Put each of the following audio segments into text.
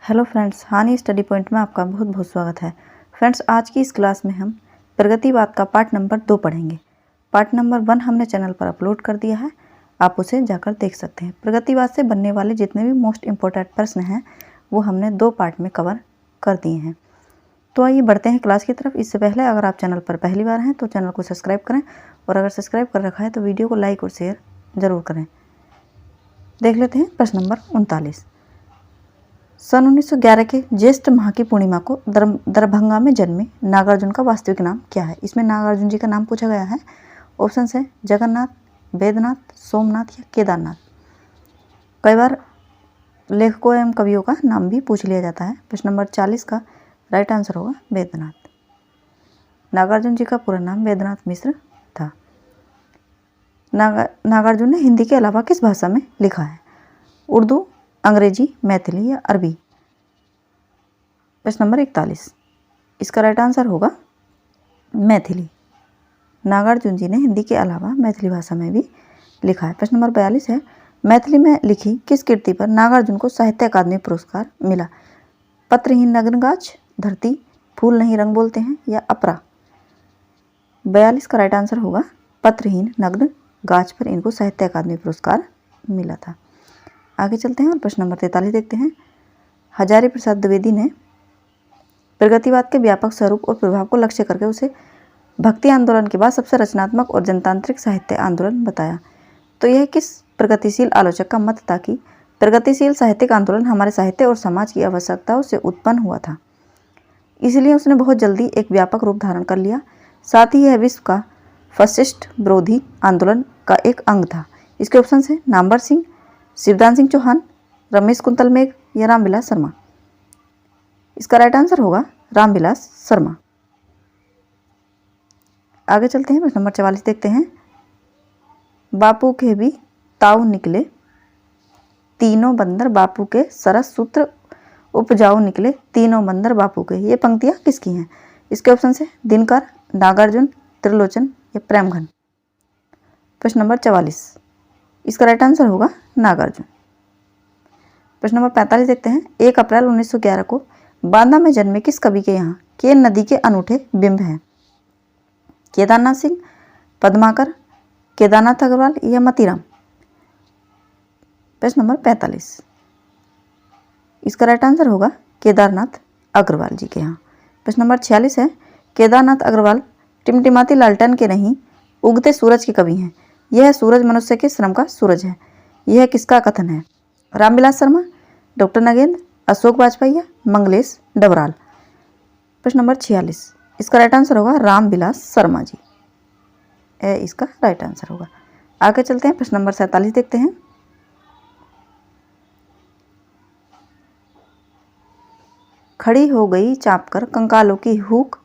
Hello friends, हानि study point में आपका बहुत बहुत स्वागत है। फ्रेंड्स, आज की इस क्लास में हम प्रगतिवाद का पार्ट नंबर 2 पढ़ेंगे। पार्ट नंबर 1 हमने चैनल पर अपलोड कर दिया है, आप उसे जाकर देख सकते हैं। प्रगतिवाद से बनने वाले जितने भी मोस्ट इम्पोर्टेंट प्रश्न हैं वो हमने 2 पार्ट में कवर कर दिए हैं। तो आइए बढ़ते हैं क्लास की तरफ। इससे पहले अगर आप चैनल पर पहली बार हैं तो चैनल को सब्सक्राइब करें, और अगर सब्सक्राइब कर रखा है तो वीडियो को लाइक और शेयर ज़रूर करें। देख लेते हैं प्रश्न नंबर 39। सन 1911 के ज्येष्ठ माह की पूर्णिमा को दरभंगा में जन्मे नागार्जुन का वास्तविक नाम क्या है? इसमें नागार्जुन जी का नाम पूछा गया है। ऑप्शन है जगन्नाथ, वेदनाथ, सोमनाथ या केदारनाथ। कई बार लेखकों एवं कवियों का नाम भी पूछ लिया जाता है। प्रश्न नंबर 40 का राइट आंसर होगा वेदनाथ। नागार्जुन जी का पूरा नाम वेदनाथ मिश्र था। नागार्जुन ने हिंदी के अलावा किस भाषा में लिखा है? उर्दू, अंग्रेजी, मैथिली या अरबी। प्रश्न नंबर 41, इसका राइट आंसर होगा मैथिली। नागार्जुन जी ने हिंदी के अलावा मैथिली भाषा में भी लिखा है। प्रश्न नंबर 42 है, मैथिली में लिखी किस कृति पर नागार्जुन को साहित्य अकादमी पुरस्कार मिला? पत्रहीन नग्न गाछ, धरती, फूल नहीं रंग बोलते हैं या अपरा। 42 का राइट आंसर होगा पत्रहीन नग्न गाछ पर इनको साहित्य अकादमी पुरस्कार मिला था। आगे चलते हैं और प्रश्न नंबर 43 देखते हैं। हजारी प्रसाद द्विवेदी ने प्रगतिवाद के व्यापक स्वरूप और प्रभाव को लक्ष्य करके उसे भक्ति आंदोलन के बाद सबसे रचनात्मक और जनतांत्रिक साहित्य आंदोलन बताया। तो यह किस प्रगतिशील आलोचक का मत था कि प्रगतिशील साहित्यिक आंदोलन हमारे साहित्य और समाज की आवश्यकताओं से उत्पन्न हुआ था, इसलिए उसने बहुत जल्दी एक व्यापक रूप धारण कर लिया। साथ ही यह विश्व का फसिस्ट विरोधी आंदोलन का एक अंग था। इसके ऑप्शन है नामवर सिंह, शिवदान सिंह चौहान, रमेश कुंतल मेघ या रामविलास शर्मा। इसका राइट आंसर होगा रामविलास शर्मा। आगे चलते हैं, प्रश्न नंबर 44 देखते हैं। बापू के भी ताऊ निकले, तीनों बंदर बापू के, सरस सूत्र उपजाऊ निकले, तीनों बंदर बापू के। ये पंक्तियां किसकी हैं? इसके ऑप्शन है दिनकर, नागार्जुन, त्रिलोचन या प्रेमघन। प्रश्न नंबर 44, इसका राइट आंसर होगा नागार्जुन। प्रश्न नंबर 45 देखते हैं। 1 अप्रैल 1911 को बांदा में जन्मे किस कवि के यहाँ केन नदी के अनूठे बिंब हैं? केदारनाथ सिंह, पद्माकर, केदारनाथ अग्रवाल या मतीराम। प्रश्न नंबर 45, इसका राइट आंसर होगा केदारनाथ अग्रवाल जी के यहाँ। प्रश्न नंबर 46 है, केदारनाथ अग्रवाल टिमटिमाती लालटेन के नहीं उगते सूरज के कवि हैं। यह सूरज मनुष्य के श्रम का सूरज है। यह किसका कथन है? रामविलास शर्मा, डॉक्टर नगेंद्र, अशोक वाजपेयी या मंगलेश डबराल। प्रश्न नंबर 46, इसका राइट आंसर होगा रामविलास शर्मा जी, इसका राइट आंसर होगा। आगे चलते हैं, प्रश्न नंबर 47 देखते हैं। खड़ी हो गई चाप कर कंकालों की हुक,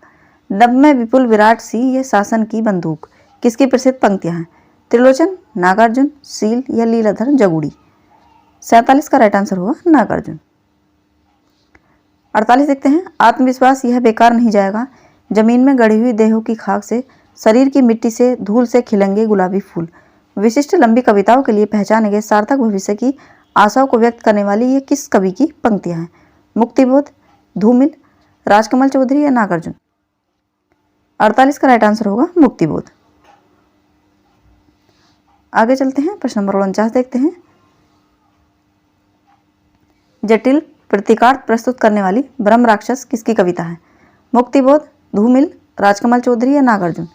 नभ में विपुल विराट सी ये शासन की बंदूक। किसकी प्रसिद्ध पंक्तियां हैं? त्रिलोचन, नागार्जुन, सील या लीलाधर जगुड़ी। 47 का राइट आंसर होगा नागार्जुन। 48 देखते हैं। आत्मविश्वास यह बेकार नहीं जाएगा, जमीन में गड़ी हुई देहों की खाक से, शरीर की मिट्टी से, धूल से खिलेंगे गुलाबी फूल। विशिष्ट लंबी कविताओं के लिए पहचाने गए सार्थक भविष्य की आशाओं को व्यक्त करने वाली ये किस कवि की पंक्तियां हैं? मुक्तिबोध, धूमिल, राजकमल चौधरी या नागार्जुन। 48 का राइट आंसर होगा मुक्तिबोध। आगे चलते हैं, प्रश्न नंबर 49 देखते हैं। जटिल प्रतीकार्थ प्रस्तुत करने वाली ब्रह्म राक्षस किसकी कविता है? मुक्तिबोध, धूमिल, राजकमल चौधरी या नागार्जुन।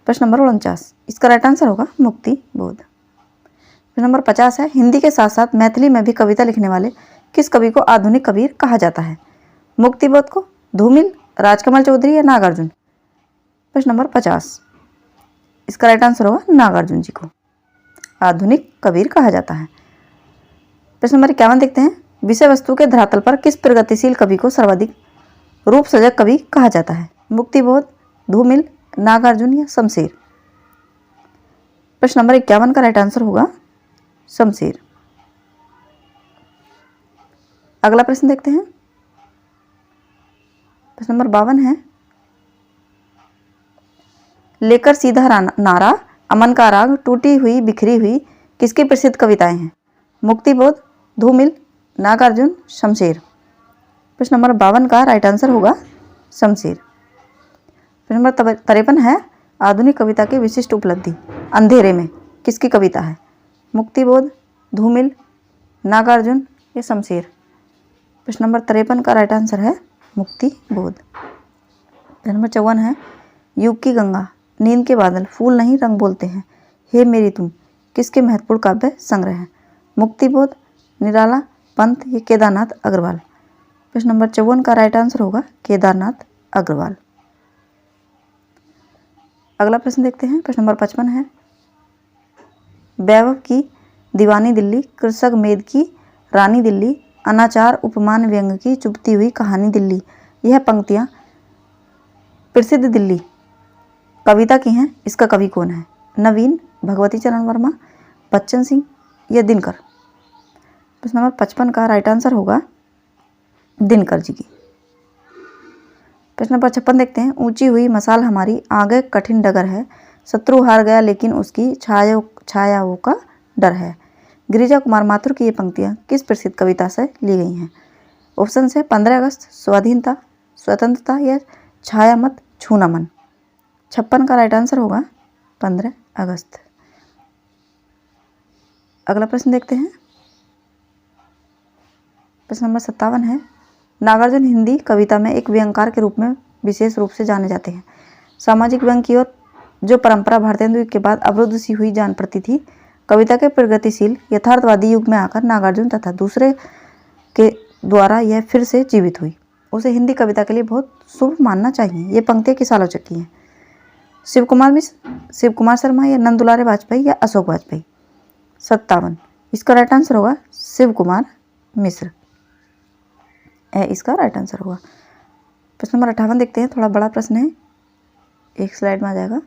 प्रश्न नंबर 49, इसका राइट आंसर होगा मुक्तिबोध। प्रश्न नंबर 50 है, हिंदी के साथ साथ मैथिली में भी कविता लिखने वाले किस कवि को आधुनिक कबीर कहा जाता है? मुक्तिबोध को, धूमिल, राजकमल चौधरी या नागार्जुन। प्रश्न नंबर 50, इसका राइट आंसर होगा नागार्जुन जी को आधुनिक कबीर कहा जाता है। प्रश्न नंबर 51 देखते हैं। विषय वस्तु के धरातल पर किस प्रगतिशील कवि को सर्वाधिक रूप सजग कवि कहा जाता है? मुक्तिबोध, धूमिल, नागार्जुन या शमशेर। प्रश्न नंबर 51 का राइट आंसर होगा शमशेर। अगला प्रश्न देखते हैं। प्रश्न नंबर 52 है, लेकर सीधा नारा, अमन का राग, टूटी हुई बिखरी हुई किसकी प्रसिद्ध कविताएं हैं? मुक्तिबोध, धूमिल, नागार्जुन, शमशेर। प्रश्न नंबर 52 का राइट आंसर होगा शमशेर। प्रश्न नंबर 53 है आधुनिक कविता की विशिष्ट उपलब्धि। अंधेरे में किसकी कविता है? मुक्तिबोध, धूमिल, नागार्जुन या शमशेर? प्रश्न नंबर 53 का राइट आंसर है मुक्तिबोध। प्रश्न नंबर 54 है युग की गंगा, नींद के बादल, फूल नहीं रंग बोलते हैं, हे मेरी तुम किसके महत्वपूर्ण काव्य संग्रह है? मुक्तिबोध, निराला, पंत या केदारनाथ अग्रवाल? प्रश्न नंबर 54 का राइट आंसर होगा केदारनाथ अग्रवाल। अगला प्रश्न देखते हैं। प्रश्न नंबर 55 है वैभव की दीवानी दिल्ली, कृषक मेद की रानी दिल्ली, अनाचार उपमान व्यंग की चुभती हुई कहानी दिल्ली, यह पंक्तियां प्रसिद्ध दिल्ली कविता की हैं, इसका कवि कौन है? नवीन, भगवती चरण वर्मा, बच्चन सिंह या दिनकर? प्रश्न नंबर 55 का राइट आंसर होगा दिनकर जी की। प्रश्न नंबर 56 देखते हैं। ऊंची हुई मसाल हमारी, आगे कठिन डगर है, शत्रु हार गया लेकिन उसकी छायाओं का डर है। गिरिजा कुमार माथुर की ये पंक्तियां किस प्रसिद्ध कविता से ली गई हैं? ऑप्शन है 15 अगस्त, स्वाधीनता, स्वतंत्रता या छाया मत छूना मन? 56 का राइट आंसर होगा 15 अगस्त। अगला प्रश्न देखते हैं। प्रश्न नंबर 57 है नागार्जुन हिंदी कविता में एक व्यंगकार के रूप में विशेष रूप से जाने जाते हैं। सामाजिक व्यंग की ओर जो परंपरा भारतेंदु के बाद अवरुद्ध सी हुई जान पड़ती थी, कविता के प्रगतिशील यथार्थवादी युग में आकर नागार्जुन तथा दूसरे के द्वारा यह फिर से जीवित हुई। उसे हिंदी कविता के लिए बहुत शुभ मानना चाहिए। ये पंक्तियां किस आलोचक की हैं? शिव कुमार मिश्र, शिव कुमार शर्मा या नंदुलारे वाजपेयी या अशोक वाजपेयी? 57 इसका राइट आंसर होगा शिव कुमार मिश्र, इसका राइट आंसर होगा। प्रश्न नंबर 58 देखते हैं। थोड़ा बड़ा प्रश्न है, एक स्लाइड में आ जाएगा।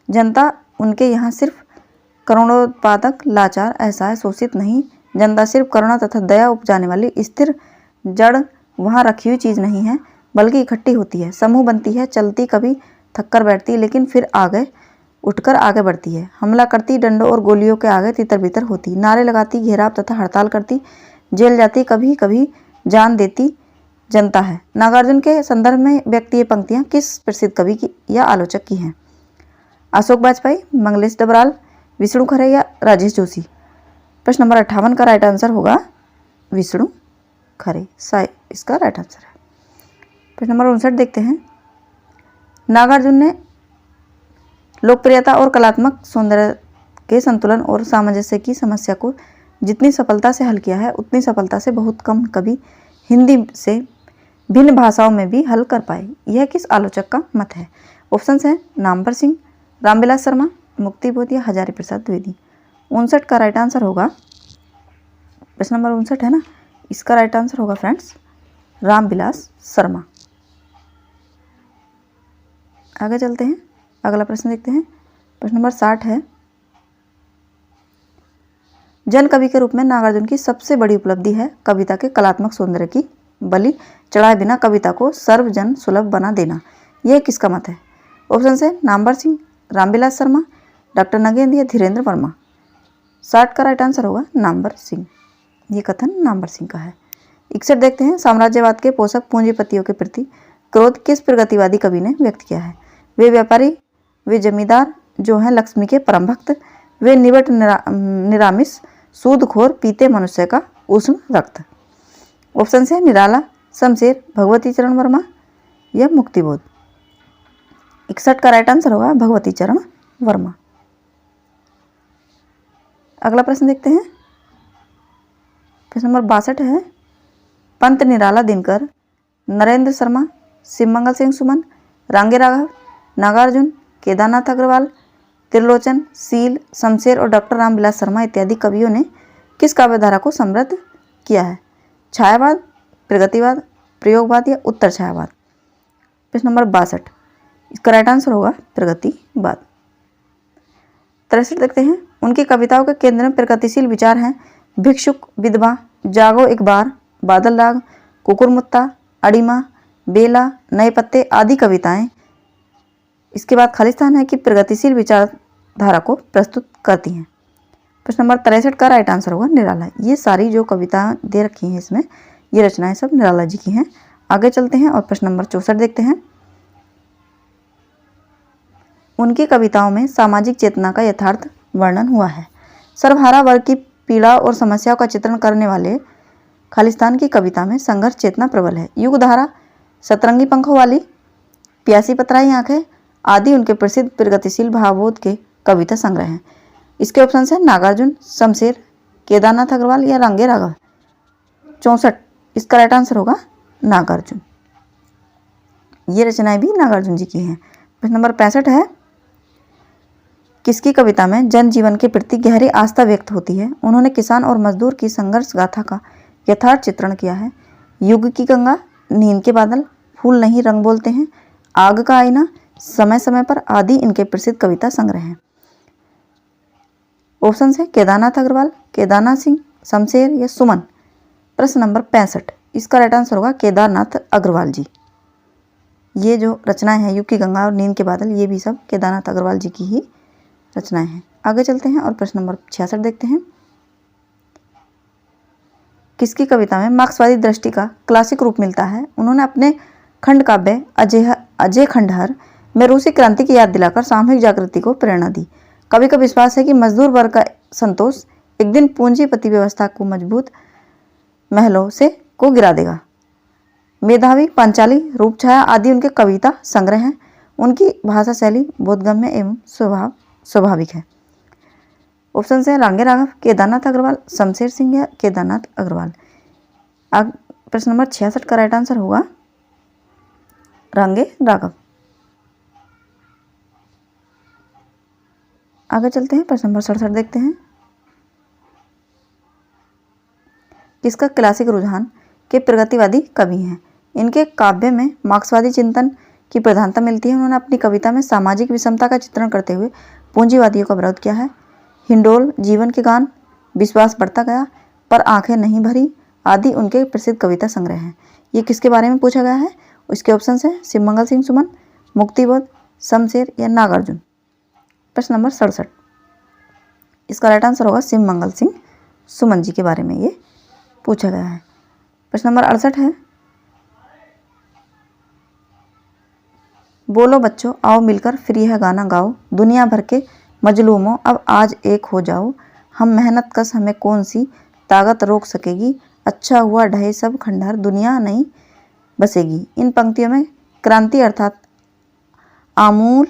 जनता उनके यहाँ सिर्फ करुणोत्पादक, लाचार, असहाय, शोषित नहीं, जनता सिर्फ करुणा तथा दया उपजाने वाली स्थिर जड़ वहाँ रखी हुई चीज़ नहीं है, बल्कि इकट्ठी होती है, समूह बनती है, चलती, कभी थक कर बैठती, लेकिन फिर आगे उठकर आगे बढ़ती है, हमला करती, डंडों और गोलियों के आगे तितर बितर होती, नारे लगाती, घेराव तथा हड़ताल करती, जेल जाती, कभी कभी जान देती जनता है। नागार्जुन के संदर्भ में व्यक्ति ये पंक्तियाँ किस प्रसिद्ध कवि की या आलोचक की हैं? अशोक वाजपेयी, मंगलेश डबराल, विष्णु खरे या राजेश जोशी? प्रश्न नंबर 58 का राइट आंसर होगा विष्णु खरे, इसका राइट आंसर है। प्रश्न नंबर 59 देखते हैं। नागार्जुन ने लोकप्रियता और कलात्मक सौंदर्य के संतुलन और सामंजस्य की समस्या को जितनी सफलता से हल किया है, उतनी सफलता से बहुत कम कवि हिंदी से भिन्न भाषाओं में भी हल कर पाए। यह किस आलोचक का मत है? ऑप्शंस हैं नामवर सिंह, रामविलास शर्मा, मुक्तिबोध या हजारी प्रसाद द्विवेदी? 59 का राइट आंसर होगा, प्रश्न नंबर 59 है ना, इसका राइट आंसर होगा फ्रेंड्स रामविलास शर्मा। आगे चलते हैं, अगला प्रश्न देखते हैं। प्रश्न नंबर 60 है जन कवि के रूप में नागार्जुन की सबसे बड़ी उपलब्धि है कविता के कलात्मक सौंदर्य की बलि चढ़ाए बिना कविता को सर्वजन सुलभ बना देना। यह किसका मत है? ऑप्शन है नामवर सिंह, रामविलास शर्मा, डॉक्टर नगेंद्र या धीरेन्द्र वर्मा? 60 का राइट आंसर होगा नामवर सिंह, ये कथन नामवर सिंह का है। 61 देखते हैं। साम्राज्यवाद के पोषक पूंजीपतियों के प्रति क्रोध किस प्रगतिवादी कवि ने व्यक्त किया है? वे व्यापारी, वे जमींदार जो हैं लक्ष्मी के परम भक्त, वे निवट निरामिष, सूदखोर, पीते मनुष्य का उष्ण रक्त? ऑप्शन है निराला, शमशेर, भगवती चरण वर्मा या मुक्तिबोध? 61 का राइट आंसर होगा भगवती चरण वर्मा। अगला प्रश्न देखते हैं। प्रश्न नंबर 62 है पंत, निराला, दिनकर, नरेंद्र शर्मा, शिवमंगल सिंह सुमन, रांगे राघव, नागार्जुन, केदारनाथ अग्रवाल, त्रिलोचन, सील, शमशेर और डॉक्टर रामविलास शर्मा इत्यादि कवियों ने किस काव्यधारा को समृद्ध किया है? छायावाद, प्रगतिवाद, प्रयोगवाद या उत्तर छायावाद? प्रश्न नंबर 62, इसका राइट आंसर होगा प्रगतिवाद। 63 देखते हैं। उनकी कविताओं के केंद्र में प्रगतिशील विचार हैं भिक्षुक, विधवा, जागो एक बार, बादल राग, कुकुरमुत्ता, अड़िमा, बेला, नए पत्ते आदि कविताएं इसके बाद खालिस्तान है कि प्रगतिशील विचारधारा को प्रस्तुत करती हैं। प्रश्न नंबर 63 का राइट आंसर होगा निराला। ये सारी जो कविता दे रखी हैं इसमें ये रचनाएं सब निराला जी की हैं। आगे चलते हैं और प्रश्न नंबर 64 देखते हैं। उनकी कविताओं में सामाजिक चेतना का यथार्थ वर्णन हुआ है। सर्वहारा वर्ग की पीड़ा और समस्याओं का चित्रण करने वाले खालिस्तान की कविता में संघर्ष चेतना प्रबल है। युगधारा, सतरंगी पंखों वाली, प्यासी पतराई आंखें आदि उनके प्रसिद्ध प्रगतिशील भावबोध के कविता संग्रह हैं। इसके ऑप्शन है नागार्जुन, शमशेर, केदारनाथ अग्रवाल या रंगे राघव। 64, इसका राइट आंसर होगा नागार्जुन। ये रचनाएं भी नागार्जुन जी की हैं। प्रश्न नंबर 65 है, किसकी कविता में जन जीवन के प्रति गहरी आस्था व्यक्त होती है? उन्होंने किसान और मजदूर की संघर्ष गाथा का यथार्थ चित्रण किया है। युग की गंगा, नींद के बादल, फूल नहीं रंग बोलते हैं, आग का आईना, समय समय पर आदि इनके प्रसिद्ध कविता संग्रह हैं। ऑप्शन है केदारनाथ अग्रवाल, केदारनाथ सिंह, शमशेर या सुमन। प्रश्न नंबर 65, इसका राइट आंसर होगा केदारनाथ अग्रवाल जी। ये जो रचनाएं हैं युग की गंगा और नींद के बादल, ये भी सब केदारनाथ अग्रवाल जी की ही रचनाएं हैं। आगे चलते हैं और प्रश्न नंबर 66 देखते हैं। किसकी कविता में मार्क्सवादी दृष्टि का क्लासिक रूप मिलता है? उन्होंने अपने खंड काव्य अजय खंडहर में रूसी क्रांति की याद दिलाकर सामूहिक जागृति को प्रेरणा दी। कवि का विश्वास है कि मजदूर वर्ग का संतोष एक दिन पूंजीपति व्यवस्था को मजबूत महलों से को गिरा देगा। मेधावी, पांचाली, रूपछाया आदि उनके कविता संग्रह हैं। उनकी भाषा शैली बोधगम्य एवं स्वाभाविक है। ऑप्शन है रांगे राघव, केदारनाथ अग्रवाल, शमशेर सिंह या केदारनाथ अग्रवाल। प्रश्न नंबर 66 का राइट आंसर होगा रांगे राघव। आगे चलते हैं, प्रश्न नंबर 67 देखते हैं। किसका क्लासिक रुझान के प्रगतिवादी कवि हैं? इनके काव्य में मार्क्सवादी चिंतन की प्रधानता मिलती है। उन्होंने अपनी कविता में सामाजिक विषमता का चित्रण करते हुए पूंजीवादियों का विरोध किया है। हिंडोल, जीवन के गान, विश्वास बढ़ता गया, पर आंखें नहीं भरी आदि उनके प्रसिद्ध कविता संग्रह हैं। ये किसके बारे में पूछा गया है? इसके ऑप्शन है शिवमंगल सिंह सुमन, मुक्तिबोध, शमशेर या नागार्जुन। प्रश्न नंबर 67, इसका राइट आंसर होगा शिवमंगल सिंह सुमन जी के बारे में ये पूछा गया है। प्रश्न नंबर 68 है, बोलो बच्चों आओ मिलकर फिर यह गाना गाओ, दुनिया भर के मजलूमों अब आज एक हो जाओ, हम मेहनत कस हमें कौन सी ताकत रोक सकेगी, अच्छा हुआ ढहे सब खंडहर दुनिया नहीं बसेगी। इन पंक्तियों में क्रांति अर्थात आमूल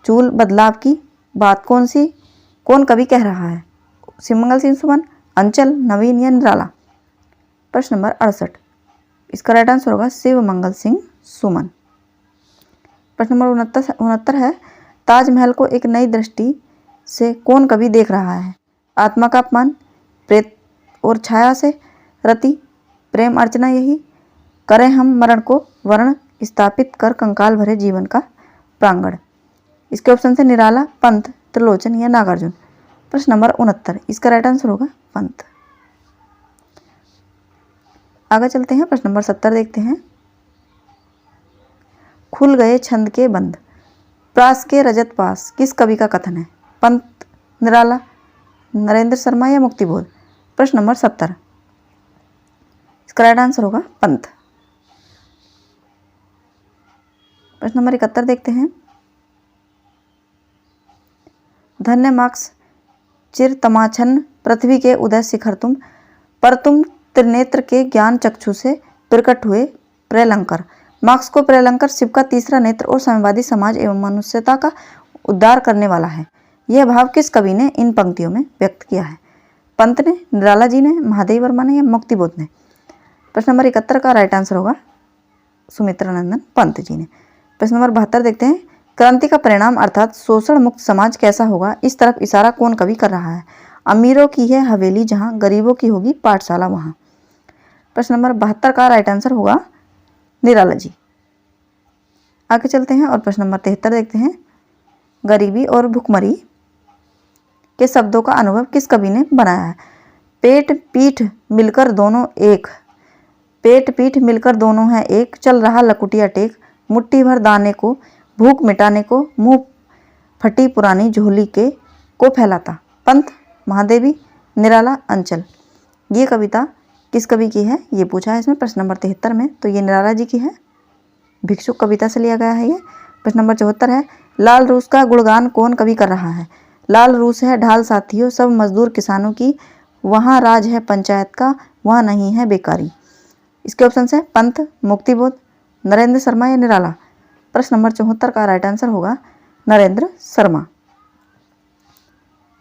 चूल बदलाव की बात कौन कवि कह रहा है? शिवमंगल सिंह सुमन, अंचल, नवीन या निराला। प्रश्न नंबर 68, इसका राइट आंसर होगा शिवमंगल सिंह सुमन। प्रश्न नंबर 69 है, ताजमहल को एक नई दृष्टि से कौन कवि देख रहा है? आत्मा का अपमान, प्रेत और छाया से रति, प्रेम अर्चना यही, करें हम मरण को वर्ण स्थापित कर कंकाल भरे जीवन का प्रांगण। इसके ऑप्शन से निराला, पंत, त्रिलोचन या नागार्जुन। प्रश्न नंबर 69, इसका राइट आंसर होगा पंत। आगे चलते हैं, प्रश्न नंबर 70 देखते हैं। खुल गए छंद के बंद, प्रास के रजत पास, किस कवि का कथन है? पंत, निराला, नरेंद्र शर्मा या मुक्तिबोध। प्रश्न नंबर 70, इसका राइट आंसर होगा पंत। प्रश्न नंबर 71 देखते हैं। धन्य मार्क्स चिर तमाछन पृथ्वी के उदय शिखर तुम, पर तुम त्रिनेत्र के ज्ञान चक्षु से प्रकट हुए प्रलंकर। मार्क्स को प्रलंकर शिव का तीसरा नेत्र और साम्यवादी समाज एवं मनुष्यता का उद्धार करने वाला है। यह भाव किस कवि ने इन पंक्तियों में व्यक्त किया है? पंत ने, निराला जी ने, महादेव वर्मा ने या मुक्तिबोध ने। प्रश्न नंबर 71 का राइट आंसर होगा सुमित्रानंदन पंत जी ने। प्रश्न नंबर 72 देखते हैं। क्रांति का परिणाम अर्थात शोषण मुक्त समाज कैसा होगा, इस तरफ इशारा कौन कवि कर रहा है? अमीरों की है हवेली जहां, गरीबों की होगी पाठशाला वहां। प्रश्न नंबर 72 का राइट आंसर होगा निराला जी। आगे चलते हैं और प्रश्न नंबर 73 देखते हैं। गरीबी और भुखमरी के शब्दों का अनुभव किस कवि ने बनाया है? पेट पीठ मिलकर दोनों एक, पेट पीठ मिलकर दोनों है एक, चल रहा लकुटिया टेक, मुट्ठी भर दाने को भूख मिटाने को, मुंह फटी पुरानी झोली के को फैलाता। पंत, महादेवी, निराला, अंचल। ये कविता किस कवि की है, ये पूछा है इसमें प्रश्न नंबर 73 में। तो ये निराला जी की है, भिक्षुक कविता से लिया गया है ये। प्रश्न नंबर 74 है, लाल रूस का गुणगान कौन कवि कर रहा है। लाल रूस है ढाल साथियों, सब मजदूर किसानों की, वहाँ राज है पंचायत का, वहाँ नहीं है बेकारी। इसके ऑप्शन है पंत, मुक्तिबोध, नरेंद्र शर्मा या निराला। प्रश्न नंबर 74 का राइट आंसर होगा नरेंद्र शर्मा।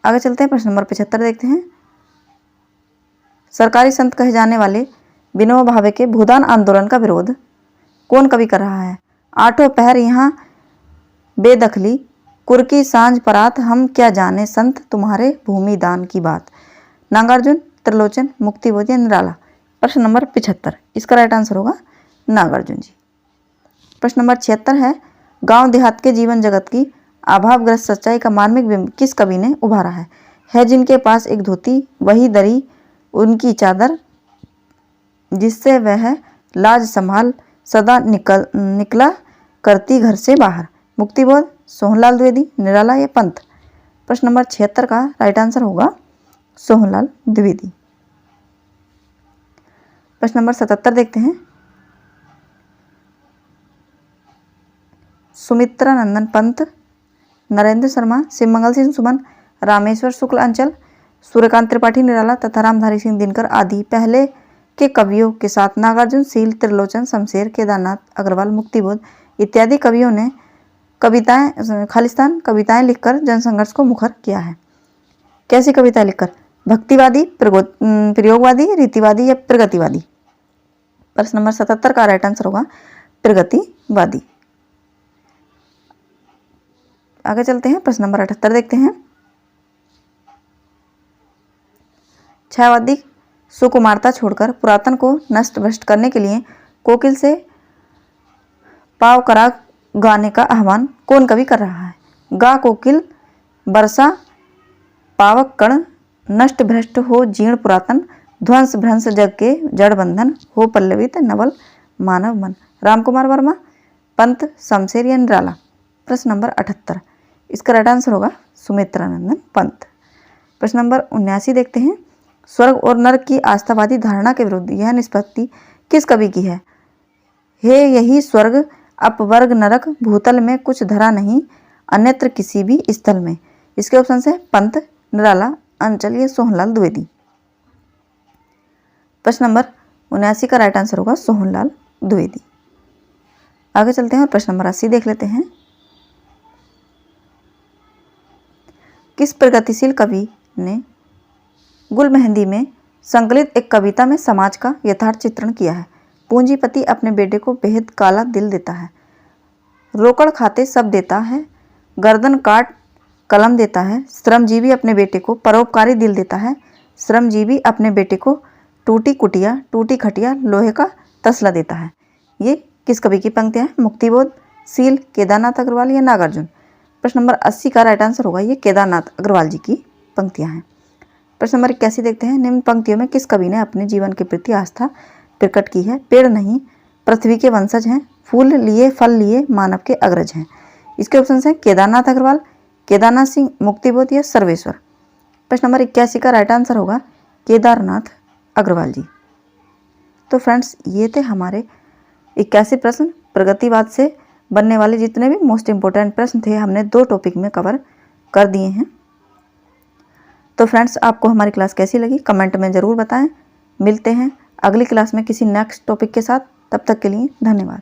आगे चलते हैं, प्रश्न नंबर 75 देखते हैं। सरकारी संत कहे जाने वाले विनोबा भावे के भूदान आंदोलन का विरोध कौन कवि कर रहा है। आठों पहर यहाँ बेदखली, कुर्की सांझ परात, हम क्या जाने संत तुम्हारे भूमि दान की बात। नागार्जुन, त्रिलोचन, मुक्तिबोध या निराला। प्रश्न नंबर 75, इसका राइट आंसर होगा नागार्जुन जी। प्रश्न नंबर 76 है, गांव देहात के जीवन जगत की अभावग्रस्त सच्चाई का मार्मिक बिंब किस कवि ने उभारा है जिनके पास एक धोती वही दरी उनकी चादर, जिससे वह लाज संभाल सदा निकला करती घर से बाहर। मुक्तिबोध, सोहनलाल द्विवेदी, निराला या पंत। प्रश्न नंबर 76 का राइट आंसर होगा सोहनलाल द्विवेदी। प्रश्न नंबर 77 देखते हैं। सुमित्रा नंदन पंत, नरेंद्र शर्मा, शिवमंगल सिंह सुमन, रामेश्वर शुक्ल अंचल, सूर्यकांत त्रिपाठी निराला तथा रामधारी सिंह दिनकर आदि पहले के कवियों के साथ नागार्जुन, शील, त्रिलोचन, शमशेर, केदारनाथ अग्रवाल, मुक्तिबोध इत्यादि कवियों ने कविताएं खालिस्तान कविताएं लिखकर जनसंघर्ष को मुखर किया है। कैसी कविताएं लिखकर, भक्तिवादी, प्रयोगवादी, रीतिवादी या प्रगतिवादी। प्रश्न नंबर 77 का राइट आंसर होगा प्रगतिवादी। आगे चलते हैं, प्रश्न नंबर 78 देखते हैं। छायावादी सुकुमारता छोड़कर पुरातन को नष्ट भ्रष्ट करने के लिए कोकिल से पाव कराग गाने का आह्वान कौन कवि कर रहा है। गा कोकिल बरसा पावक कण, नष्ट भ्रष्ट हो जीर्ण पुरातन, ध्वंस भ्रंश जग के जड़ बंधन, हो पल्लवित नवल मानव मन। रामकुमार वर्मा, पंत, शमशेर या निराला। प्रश्न नंबर 78, इसका राइट आंसर होगा सुमित्रानंदन पंत। प्रश्न नंबर 79 देखते हैं। स्वर्ग और नरक की आस्थावादी धारणा के विरुद्ध यह निष्पत्ति किस कवि की है। हे यही स्वर्ग अपवर्ग नरक, भूतल में कुछ धरा नहीं, अन्यत्र किसी भी स्थल में। इसके ऑप्शन है पंत, निराला, अंचल या सोहनलाल द्विवेदी। प्रश्न नंबर 79 का राइट आंसर होगा सोहनलाल द्विवेदी। आगे चलते हैं और प्रश्न नंबर 80 देख लेते हैं। किस प्रगतिशील कवि ने गुल मेहंदी में संकलित एक कविता में समाज का यथार्थ चित्रण किया है। पूंजीपति अपने बेटे को बेहद काला दिल देता है, रोकड़ खाते सब देता है, गर्दन काट कलम देता है, श्रमजीवी अपने बेटे को परोपकारी दिल देता है, श्रमजीवी अपने बेटे को टूटी कुटिया टूटी खटिया लोहे का तसला देता है। ये किस कवि की पंक्तियां हैं। मुक्तिबोध, शील, केदारनाथ अग्रवाल या नागार्जुन। प्रश्न नंबर 80 का राइट आंसर होगा ये केदारनाथ अग्रवाल जी की पंक्तियां हैं। प्रश्न नंबर 81 देखते हैं। निम्न पंक्तियों में किस कवि ने अपने जीवन के प्रति आस्था प्रकट की है। पेड़ नहीं पृथ्वी के वंशज हैं, फूल लिए फल लिए मानव के अग्रज हैं। इसके ऑप्शन हैं केदारनाथ अग्रवाल, केदारनाथ सिंह, मुक्तिबोध या सर्वेश्वर। प्रश्न नंबर 81 का राइट आंसर होगा केदारनाथ अग्रवाल जी। तो फ्रेंड्स, ये थे हमारे 81 प्रश्न। प्रगतिवाद से बनने वाले जितने भी मोस्ट इम्पोर्टेंट प्रश्न थे हमने 2 टॉपिक में कवर कर दिए हैं। तो फ्रेंड्स, आपको हमारी क्लास कैसी लगी कमेंट में ज़रूर बताएं। मिलते हैं अगली क्लास में किसी नेक्स्ट टॉपिक के साथ। तब तक के लिए धन्यवाद।